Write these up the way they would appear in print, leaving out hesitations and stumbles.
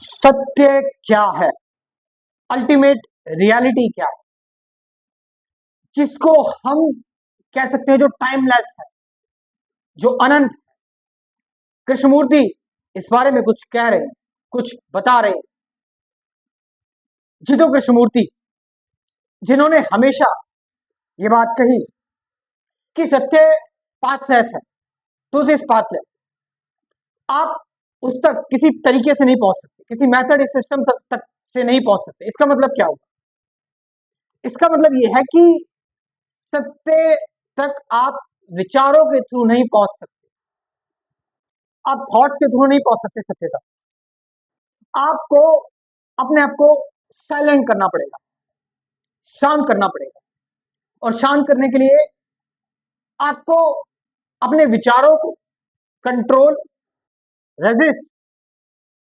सत्य क्या है, अल्टीमेट रियलिटी क्या है, जिसको हम कह सकते हैं जो टाइमलेस है, जो अनंत है। कृष्णमूर्ति इस बारे में कुछ कह रहे हैं, कुछ बता रहे हैं। जितो कृष्णमूर्ति, जिन्होंने हमेशा ये बात कही कि सत्य पाथलेस है, ट्रूथ इज पाथलेस। आप उस तक किसी तरीके से नहीं पहुंच सकते, किसी मेथड सिस्टम तक से नहीं पहुंच सकते। इसका मतलब क्या होगा? इसका मतलब यह है कि सत्य तक आप विचारों के थ्रू नहीं पहुंच सकते, आप थॉट्स के थ्रू नहीं पहुंच सकते सत्य तक। आपको अपने आप को साइलेंट करना पड़ेगा, शांत करना पड़ेगा। और शांत करने के लिए आपको अपने विचारों को कंट्रोल, रेजिस्ट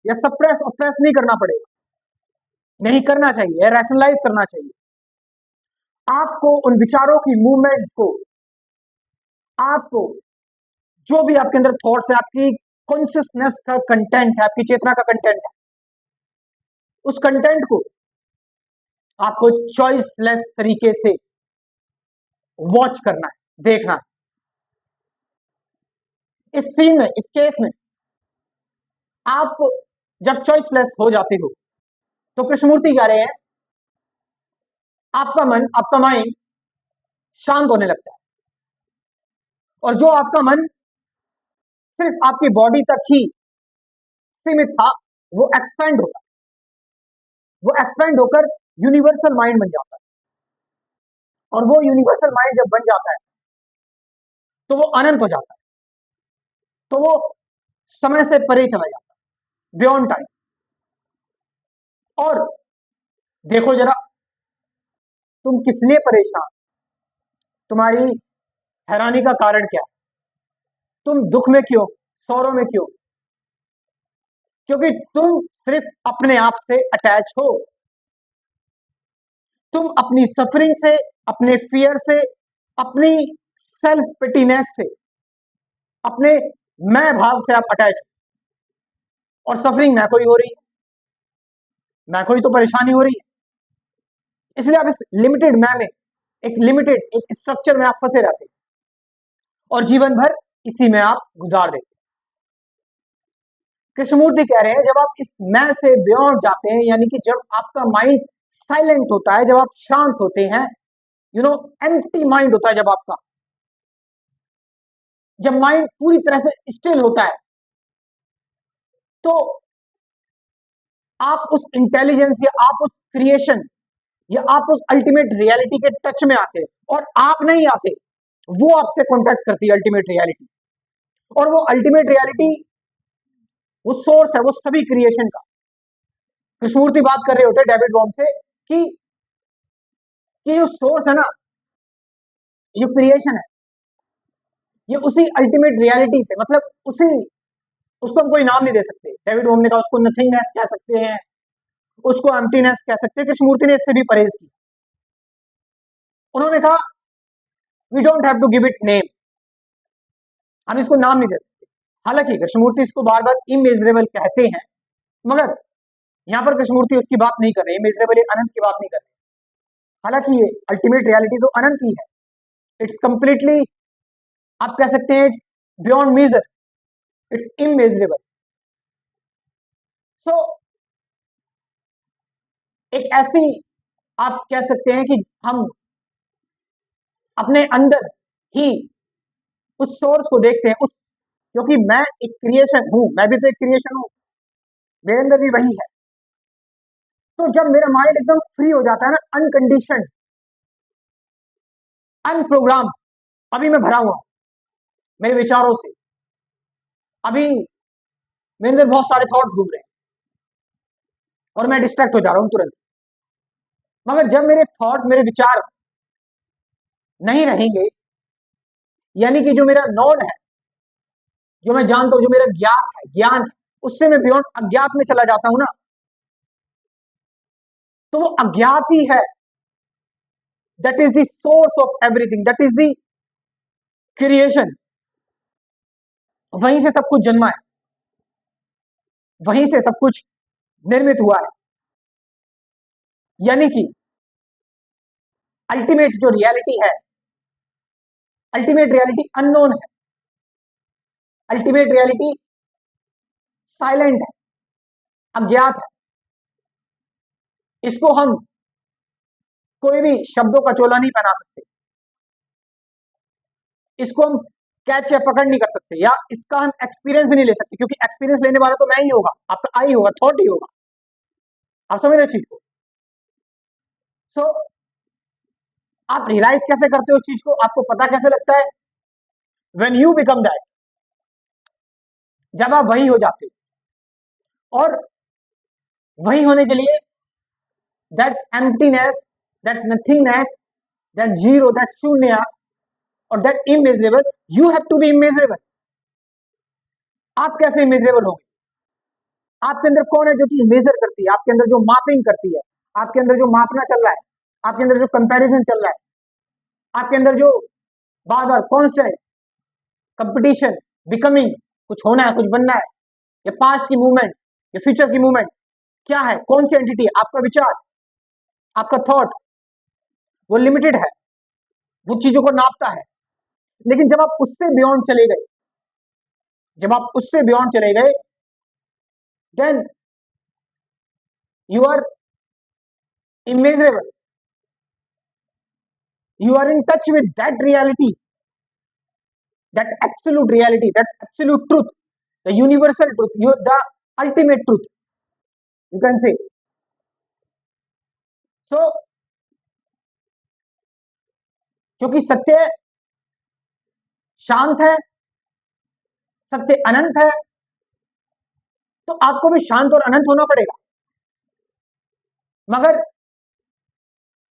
या सप्रेस ऑप्रेस नहीं करना पड़ेगा, नहीं करना चाहिए, रैशनलाइज करना चाहिए। आपको उन विचारों की मूवमेंट को, आपको जो भी आपके अंदर थॉट्स है, आपकी कॉन्शियसनेस का कंटेंट है, आपकी चेतना का कंटेंट है, उस कंटेंट को आपको चॉइसलेस तरीके से वॉच करना है, देखना है। इस सीन में, इस केस में आप जब चॉइसलेस हो जाते हो तो कृष्णमूर्ति कह रहे हैं आपका मन, आपका माइंड शांत होने लगता है। और जो आपका मन सिर्फ आपकी बॉडी तक ही सीमित था, वो एक्सपेंड होता है, वो एक्सपेंड होकर यूनिवर्सल माइंड बन जाता है। और वो यूनिवर्सल माइंड जब बन जाता है तो वो अनंत हो जाता है, तो वो समय से परे चला जाता है, बियॉन्ड टाइम। और देखो जरा, तुम किस लिए परेशान, तुम्हारी हैरानी का कारण क्या है, तुम दुख में क्यों, सौरों में क्यों? क्योंकि तुम सिर्फ अपने आप से अटैच हो। तुम अपनी सफरिंग से, अपने फियर से, अपनी सेल्फ पिटीनेस से, अपने मैं भाव से आप अटैच हो। और सफरिंग मैं कोई हो रही है, मैं कोई तो परेशानी हो रही है। इसलिए आप इस लिमिटेड मैं में, एक लिमिटेड एक स्ट्रक्चर में आप फंसे रहते हैं और जीवन भर इसी में आप गुजार देते हैं। कृष्णमूर्ति कह रहे हैं जब आप इस मैं से बियॉन्ड जाते हैं, यानी कि जब आपका माइंड साइलेंट होता है, जब आप शांत होते हैं, एम्प्टी माइंड होता है, जब आपका, जब माइंड पूरी तरह से स्टिल होता है, तो आप उस इंटेलिजेंस या आप उस क्रिएशन या आप उस अल्टीमेट रियलिटी के टच में आते हैं। और आप नहीं आते, वो आपसे कॉन्टेक्ट करती है अल्टीमेट रियलिटी। और वो अल्टीमेट रियलिटी, वो सोर्स है, वो सभी क्रिएशन का। कृष्णमूर्ति बात कर रहे होते हैं डेविड बॉम से कि जो सोर्स है ना, ये क्रिएशन है, ये उसी अल्टीमेट रियलिटी से, मतलब उसी, उसको हम कोई नाम नहीं दे सकते। डेविड बॉम ने कहा उसको नथिंगनेस कह सकते हैं, उसको एम्प्टीनेस कह सकते हैं। कृष्णमूर्ति ने इससे भी परहेज किया। उन्होंने कहा we don't have to give it name, हम इसको नाम नहीं दे सकते। हालांकि कृष्णमूर्ति इसको बार बार इमेजरेबल कहते हैं, मगर यहां पर कृष्णमूर्ति उसकी बात नहीं कर रहे, इमेजरेबल अनंत की बात नहीं कर रहे। हालांकि ये अल्टीमेट रियलिटी तो अनंत ही है, इट्स कंप्लीटली, आप कह सकते हैं it's beyond measure, it's immeasurable. So एक ऐसी, आप कह सकते हैं कि हम अपने अंदर ही उस सोर्स को देखते हैं, उस, क्योंकि मैं एक क्रिएशन हूं, मैं भी तो एक क्रिएशन हूं, मेरे अंदर भी वही है। तो जब मेरा माइंड एकदम फ्री हो जाता है ना, अनकंडीशन, अनप्रोग्राम, अभी मैं भरा हुआ मेरे विचारों से, अभी मेरे अंदर बहुत सारे थॉट्स घूम रहे हैं और मैं डिस्ट्रैक्ट हो जा रहा हूं तुरंत। मगर जब मेरे थॉट्स, मेरे विचार नहीं रहेंगे, यानी कि जो मेरा नॉन है, जो मैं जानता हूं, जो मेरा ज्ञात है, ज्ञान है, उससे मैं बियॉन्ड अज्ञात में चला जाता हूं ना, तो वो अज्ञात ही है, that is the source of everything, that is the creation. वहीं से सब कुछ जन्मा है, वहीं से सब कुछ निर्मित हुआ है, यानी कि अल्टीमेट जो रियलिटी है, अल्टीमेट रियलिटी अननोन है, अल्टीमेट रियलिटी साइलेंट है, अज्ञात है। इसको हम कोई भी शब्दों का चोला नहीं पहना सकते, इसको हम कैच या पकड़ नहीं कर सकते, या इसका हम एक्सपीरियंस भी नहीं ले सकते, क्योंकि एक्सपीरियंस लेने वाला तो मैं ही होगा, आपका आई होगा, थॉट ही होगा। आप समझ रहे चीज को? सो आप रियलाइज कैसे करते हो उस चीज को, आपको पता कैसे लगता है? व्हेन यू बिकम दैट, जब आप वही हो जाते हो। और वही होने के लिए that emptiness, that nothingness, that zero, that shunya और that immeasurable, you have to be immeasurable. आप कैसे इमेजरेबल होंगे? आपके अंदर कौन है जो चीज मेजर करती है, आपके अंदर जो मापिंग करती है, आपके अंदर जो मापना चल रहा है, आपके अंदर जो कंपैरिजन चल रहा है, आपके अंदर जो बार बार कॉन्स्टेंट कंपटीशन, बिकमिंग, कुछ होना है, कुछ बनना है, या पास्ट की मूवमेंट या फ्यूचर की मूवमेंट, क्या है, कौन सी एंटिटी है? आपका विचार, आपका थॉट, वो लिमिटेड है, वो चीजों को नापता है। लेकिन जब आप उससे बियॉन्ड चले गए, जब आप उससे बियॉन्ड चले गए, then you are immeasurable, you are in touch with that reality, that absolute reality, that absolute truth, the universal truth, the ultimate truth, you can say. So क्योंकि सत्य शांत है, सत्य अनंत है, तो आपको भी शांत और अनंत होना पड़ेगा। मगर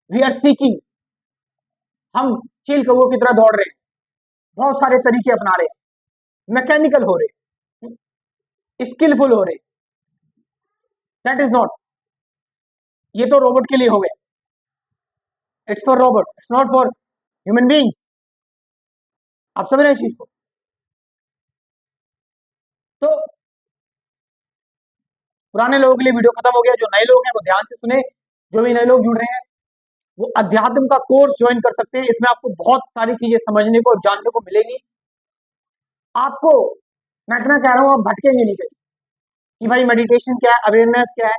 वी आर सीकिंग, हम चील कौओं की तरह दौड़ रहे हैं, बहुत सारे तरीके अपना रहे हैं, मैकेनिकल हो रहे, स्किलफुल हो रहे। दैट इज नॉट, ये तो रोबोट के लिए हो गया, it's for robot, it's not for human being. आप समझ रहे हैं इस चीज को? तो पुराने लोगों के लिए वीडियो खत्म हो गया, जो नए लोग हैं वो ध्यान से सुने, जो भी नए लोग जुड़ रहे हैं वो अध्यात्म का कोर्स ज्वाइन कर सकते हैं, इसमें आपको बहुत सारी चीजें समझने को और जानने को मिलेगी। आपको मैं इतना कह रहा हूं, आप भटकेंगे नहीं कहीं कि भाई मेडिटेशन क्या है, अवेयरनेस क्या है,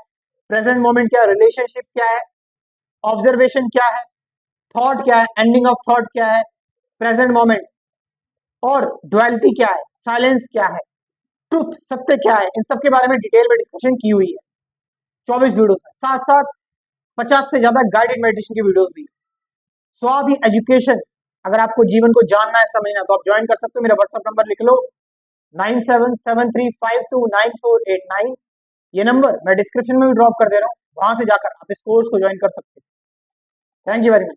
प्रेजेंट मोमेंट क्या है, रिलेशनशिप क्या है, ऑब्जर्वेशन क्या है, थॉट क्या है, एंडिंग ऑफ थॉट क्या है, प्रेजेंट मोमेंट, और डुअलिटी क्या है, साइलेंस क्या है, ट्रुथ, सत्य क्या है, इन सब के बारे में डिटेल में डिस्कशन की हुई है 24 वीडियोस में, साथ साथ 50 से ज्यादा गाइडेड मेडिटेशन की वीडियोस भी। सो आप ये एजुकेशन, अगर आपको जीवन को जानना है, समझना है, तो आप ज्वाइन कर सकते हो। मेरा व्हाट्सएप नंबर लिख लो 9773529489, ये नंबर मैं डिस्क्रिप्शन में भी ड्रॉप कर दे रहा हूँ, वहां से जाकर आप इस कोर्स को ज्वाइन कर सकते हैं। Thank you very much.